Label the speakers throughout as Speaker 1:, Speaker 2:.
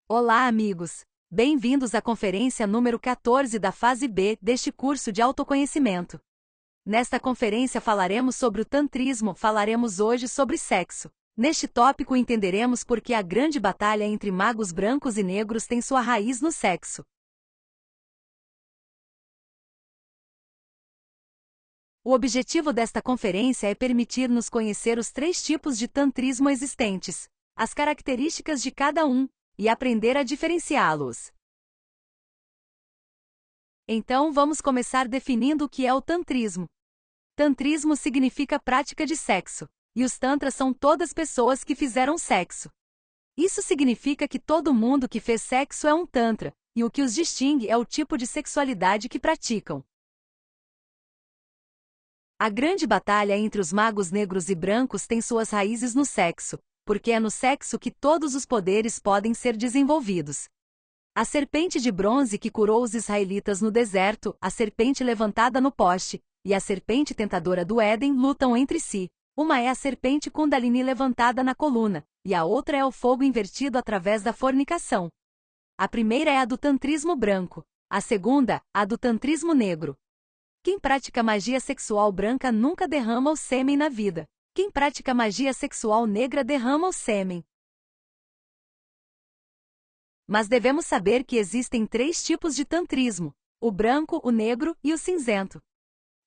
Speaker 1: Olá, amigos! Bem-vindos à conferência número 14 da fase B deste curso de autoconhecimento. Nesta conferência falaremos sobre o tantrismo, falaremos hoje sobre sexo. Neste tópico entenderemos por que a grande batalha entre magos brancos e negros tem sua raiz no sexo. O objetivo desta conferência é permitir-nos conhecer os 3 tipos de tantrismo existentes, as características de cada um, e aprender a diferenciá-los. Então vamos começar definindo o que é o tantrismo. Tantrismo significa prática de sexo, e os tantras são todas pessoas que fizeram sexo. Isso significa que todo mundo que fez sexo é um tantra, e o que os distingue é o tipo de sexualidade que praticam. A grande batalha entre os magos negros e brancos tem suas raízes no sexo, porque é no sexo que todos os poderes podem ser desenvolvidos. A serpente de bronze que curou os israelitas no deserto, a serpente levantada no poste, e a serpente tentadora do Éden lutam entre si. Uma é a serpente Kundalini levantada na coluna, e a outra é o fogo invertido através da fornicação. A primeira é a do tantrismo branco, a segunda, a do tantrismo negro. Quem pratica magia sexual branca nunca derrama o sêmen na vida. Quem pratica magia sexual negra derrama o sêmen. Mas devemos saber que existem 3 tipos de tantrismo: o branco, o negro e o cinzento.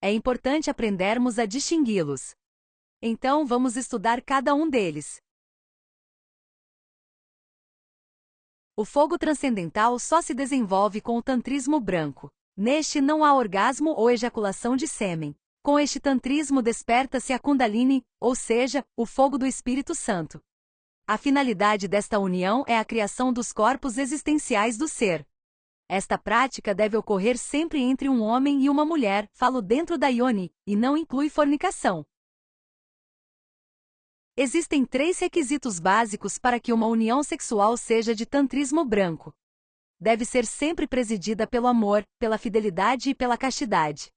Speaker 1: É importante aprendermos a distingui-los. Então vamos estudar cada um deles. O fogo transcendental só se desenvolve com o tantrismo branco. Neste não há orgasmo ou ejaculação de sêmen. Com este tantrismo desperta-se a Kundalini, ou seja, o fogo do Espírito Santo. A finalidade desta união é a criação dos corpos existenciais do ser. Esta prática deve ocorrer sempre entre um homem e uma mulher, falo dentro da Yoni, e não inclui fornicação. Existem 3 requisitos básicos para que uma união sexual seja de tantrismo branco. Deve ser sempre presidida pelo amor, pela fidelidade e pela castidade.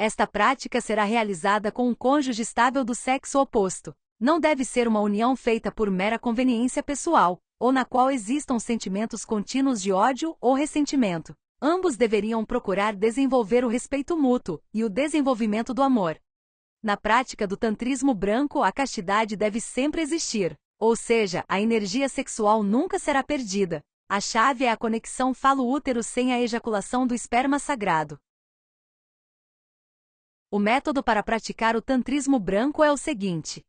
Speaker 1: Esta prática será realizada com um cônjuge estável do sexo oposto. Não deve ser uma união feita por mera conveniência pessoal, ou na qual existam sentimentos contínuos de ódio ou ressentimento. Ambos deveriam procurar desenvolver o respeito mútuo e o desenvolvimento do amor. Na prática do tantrismo branco, a castidade deve sempre existir, ou seja, a energia sexual nunca será perdida. A chave é a conexão falo-útero sem a ejaculação do esperma sagrado. O método para praticar o tantrismo branco é o seguinte: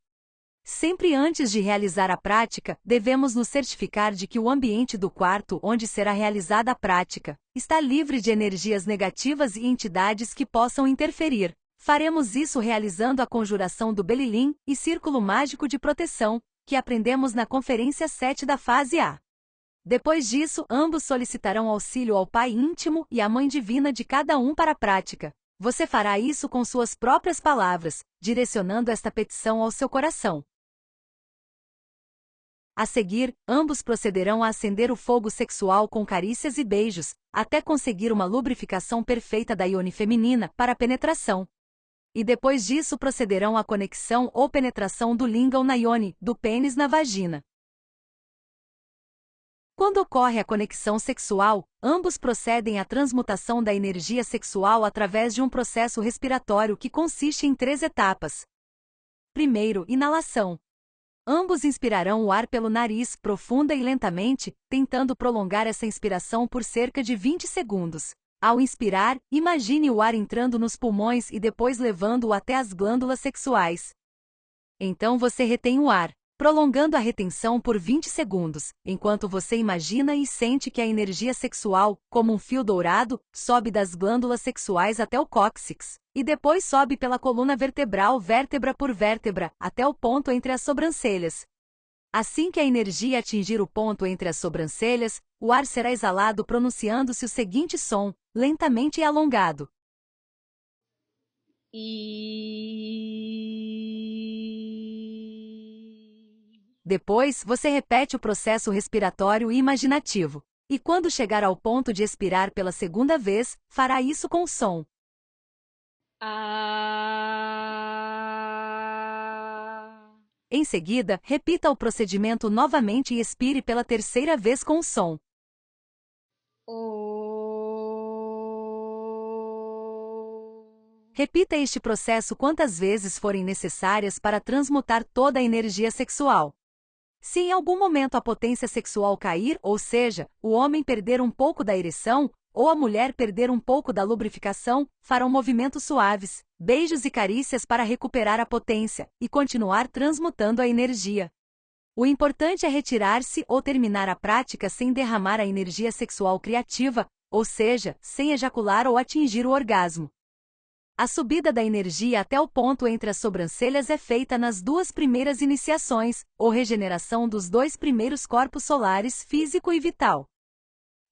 Speaker 1: sempre antes de realizar a prática, devemos nos certificar de que o ambiente do quarto onde será realizada a prática está livre de energias negativas e entidades que possam interferir. Faremos isso realizando a conjuração do Belilim e Círculo Mágico de Proteção, que aprendemos na Conferência 7 da fase A. Depois disso, ambos solicitarão auxílio ao Pai íntimo e à Mãe Divina de cada um para a prática. Você fará isso com suas próprias palavras, direcionando esta petição ao seu coração. A seguir, ambos procederão a acender o fogo sexual com carícias e beijos, até conseguir uma lubrificação perfeita da Yoni feminina para a penetração. E depois disso procederão à conexão ou penetração do lingam na Yoni, do pênis na vagina. Quando ocorre a conexão sexual, ambos procedem à transmutação da energia sexual através de um processo respiratório que consiste em 3 etapas. Primeiro, inalação. Ambos inspirarão o ar pelo nariz, profunda e lentamente, tentando prolongar essa inspiração por cerca de 20 segundos. Ao inspirar, imagine o ar entrando nos pulmões e depois levando-o até as glândulas sexuais. Então você retém o ar, prolongando a retenção por 20 segundos, enquanto você imagina e sente que a energia sexual, como um fio dourado, sobe das glândulas sexuais até o cóccix, e depois sobe pela coluna vertebral vértebra por vértebra, até o ponto entre as sobrancelhas. Assim que a energia atingir o ponto entre as sobrancelhas, o ar será exalado pronunciando-se o seguinte som, lentamente e alongado. Depois, você repete o processo respiratório e imaginativo. E quando chegar ao ponto de expirar pela segunda vez, fará isso com o som. Em seguida, repita o procedimento novamente e expire pela terceira vez com o som. Repita este processo quantas vezes forem necessárias para transmutar toda a energia sexual. Se em algum momento a potência sexual cair, ou seja, o homem perder um pouco da ereção, ou a mulher perder um pouco da lubrificação, farão movimentos suaves, beijos e carícias para recuperar a potência e continuar transmutando a energia. O importante é retirar-se ou terminar a prática sem derramar a energia sexual criativa, ou seja, sem ejacular ou atingir o orgasmo. A subida da energia até o ponto entre as sobrancelhas é feita nas duas primeiras iniciações, ou regeneração dos dois primeiros corpos solares físico e vital.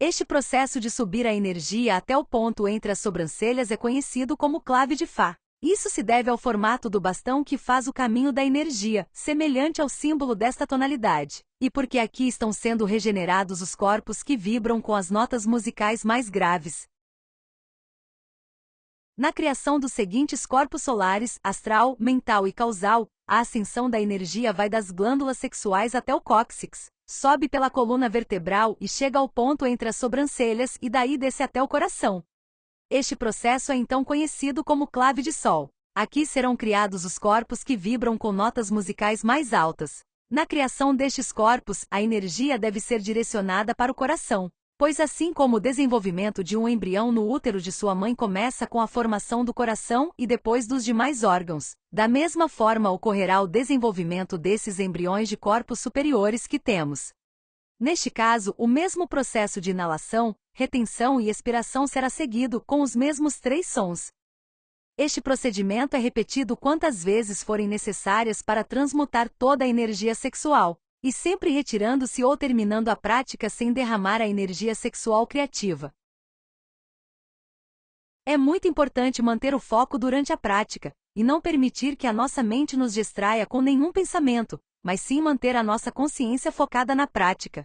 Speaker 1: Este processo de subir a energia até o ponto entre as sobrancelhas é conhecido como clave de Fá. Isso se deve ao formato do bastão que faz o caminho da energia, semelhante ao símbolo desta tonalidade, e porque aqui estão sendo regenerados os corpos que vibram com as notas musicais mais graves. Na criação dos seguintes corpos solares, astral, mental e causal, a ascensão da energia vai das glândulas sexuais até o cóccix, sobe pela coluna vertebral e chega ao ponto entre as sobrancelhas e daí desce até o coração. Este processo é então conhecido como clave de Sol. Aqui serão criados os corpos que vibram com notas musicais mais altas. Na criação destes corpos, a energia deve ser direcionada para o coração, pois assim como o desenvolvimento de um embrião no útero de sua mãe começa com a formação do coração e depois dos demais órgãos, da mesma forma ocorrerá o desenvolvimento desses embriões de corpos superiores que temos. Neste caso, o mesmo processo de inalação, retenção e expiração será seguido com os mesmos 3 sons. Este procedimento é repetido quantas vezes forem necessárias para transmutar toda a energia sexual, e sempre retirando-se ou terminando a prática sem derramar a energia sexual criativa. É muito importante manter o foco durante a prática, e não permitir que a nossa mente nos distraia com nenhum pensamento, mas sim manter a nossa consciência focada na prática.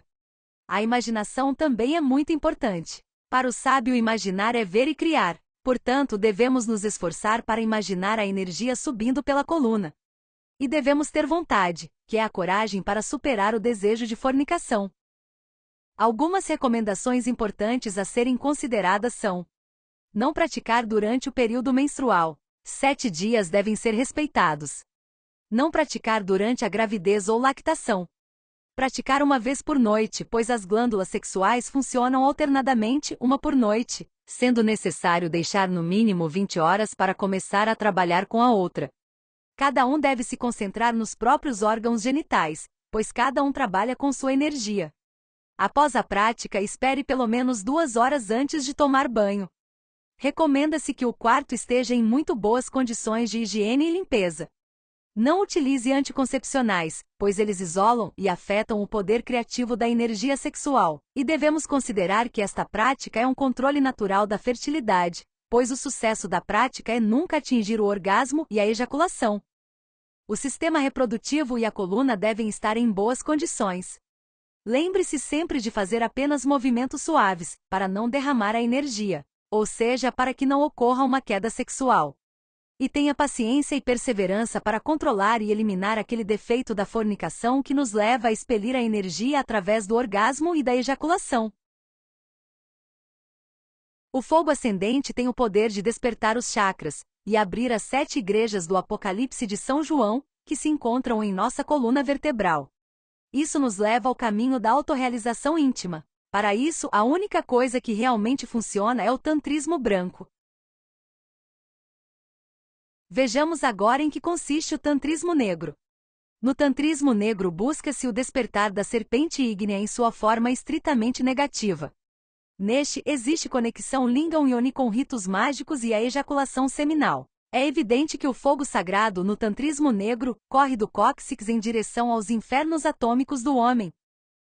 Speaker 1: A imaginação também é muito importante. Para o sábio, imaginar é ver e criar, portanto, devemos nos esforçar para imaginar a energia subindo pela coluna. E devemos ter vontade, que é a coragem para superar o desejo de fornicação. Algumas recomendações importantes a serem consideradas são: não praticar durante o período menstrual. 7 dias devem ser respeitados. Não praticar durante a gravidez ou lactação. Praticar uma vez por noite, pois as glândulas sexuais funcionam alternadamente uma por noite, sendo necessário deixar no mínimo 20 horas para começar a trabalhar com a outra. Cada um deve se concentrar nos próprios órgãos genitais, pois cada um trabalha com sua energia. Após a prática, espere pelo menos 2 horas antes de tomar banho. Recomenda-se que o quarto esteja em muito boas condições de higiene e limpeza. Não utilize anticoncepcionais, pois eles isolam e afetam o poder criativo da energia sexual, e devemos considerar que esta prática é um controle natural da fertilidade, pois o sucesso da prática é nunca atingir o orgasmo e a ejaculação. O sistema reprodutivo e a coluna devem estar em boas condições. Lembre-se sempre de fazer apenas movimentos suaves, para não derramar a energia, ou seja, para que não ocorra uma queda sexual. E tenha paciência e perseverança para controlar e eliminar aquele defeito da fornicação que nos leva a expelir a energia através do orgasmo e da ejaculação. O fogo ascendente tem o poder de despertar os chakras e abrir as 7 igrejas do Apocalipse de São João, que se encontram em nossa coluna vertebral. Isso nos leva ao caminho da autorrealização íntima. Para isso, a única coisa que realmente funciona é o tantrismo branco. Vejamos agora em que consiste o tantrismo negro. No tantrismo negro busca-se o despertar da serpente ígnea em sua forma estritamente negativa. Neste, existe conexão Lingam-Yoni com ritos mágicos e a ejaculação seminal. É evidente que o fogo sagrado no tantrismo negro corre do cóccix em direção aos infernos atômicos do homem.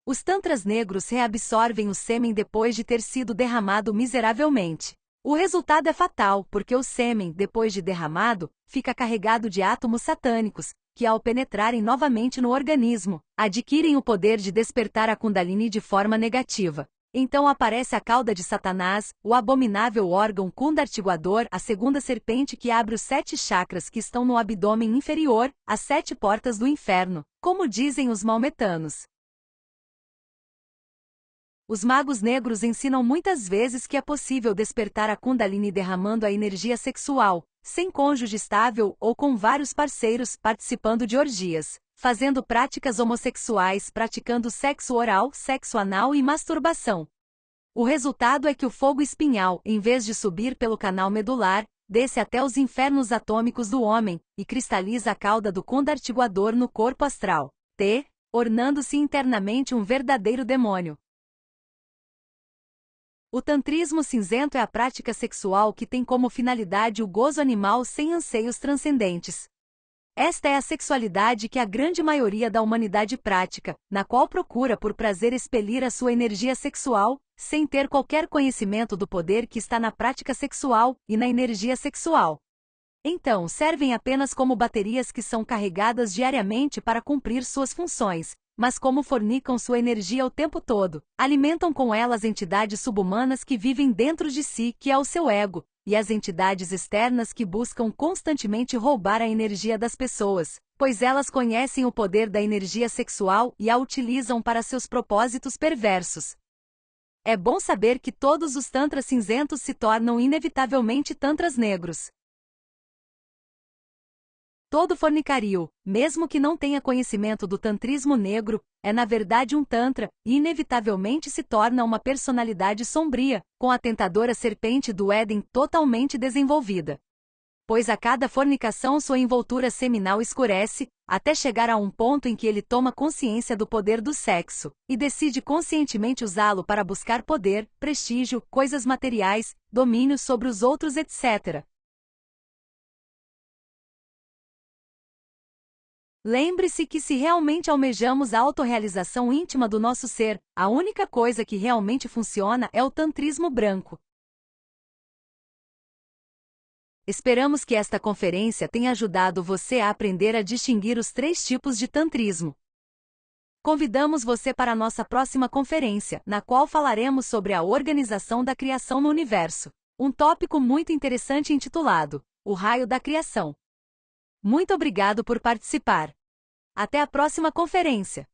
Speaker 1: Os tantras negros reabsorvem o sêmen depois de ter sido derramado miseravelmente. O resultado é fatal, porque o sêmen, depois de derramado, fica carregado de átomos satânicos, que ao penetrarem novamente no organismo, adquirem o poder de despertar a Kundalini de forma negativa. Então aparece a cauda de Satanás, o abominável órgão kundartiguador, a segunda serpente que abre os 7 chakras que estão no abdômen inferior, as 7 portas do inferno, como dizem os maometanos. Os magos negros ensinam muitas vezes que é possível despertar a Kundalini derramando a energia sexual, sem cônjuge estável ou com vários parceiros, participando de orgias, fazendo práticas homossexuais, praticando sexo oral, sexo anal e masturbação. O resultado é que o fogo espinhal, em vez de subir pelo canal medular, desce até os infernos atômicos do homem, e cristaliza a cauda do kundartiguador no corpo astral, ornando-se internamente um verdadeiro demônio. O tantrismo cinzento é a prática sexual que tem como finalidade o gozo animal sem anseios transcendentes. Esta é a sexualidade que a grande maioria da humanidade pratica, na qual procura por prazer expelir a sua energia sexual, sem ter qualquer conhecimento do poder que está na prática sexual e na energia sexual. Então, servem apenas como baterias que são carregadas diariamente para cumprir suas funções, mas como fornicam sua energia o tempo todo, alimentam com elas entidades subhumanas que vivem dentro de si, que é o seu ego, e as entidades externas que buscam constantemente roubar a energia das pessoas, pois elas conhecem o poder da energia sexual e a utilizam para seus propósitos perversos. É bom saber que todos os tantras cinzentos se tornam inevitavelmente tantras negros. Todo fornicario, mesmo que não tenha conhecimento do tantrismo negro, é na verdade um tantra, e inevitavelmente se torna uma personalidade sombria, com a tentadora serpente do Éden totalmente desenvolvida. Pois a cada fornicação sua envoltura seminal escurece, até chegar a um ponto em que ele toma consciência do poder do sexo, e decide conscientemente usá-lo para buscar poder, prestígio, coisas materiais, domínio sobre os outros, etc. Lembre-se que se realmente almejamos a autorrealização íntima do nosso ser, a única coisa que realmente funciona é o tantrismo branco. Esperamos que esta conferência tenha ajudado você a aprender a distinguir os 3 tipos de tantrismo. Convidamos você para a nossa próxima conferência, na qual falaremos sobre a organização da criação no universo. Um tópico muito interessante intitulado O Raio da Criação. Muito obrigado por participar. Até a próxima conferência!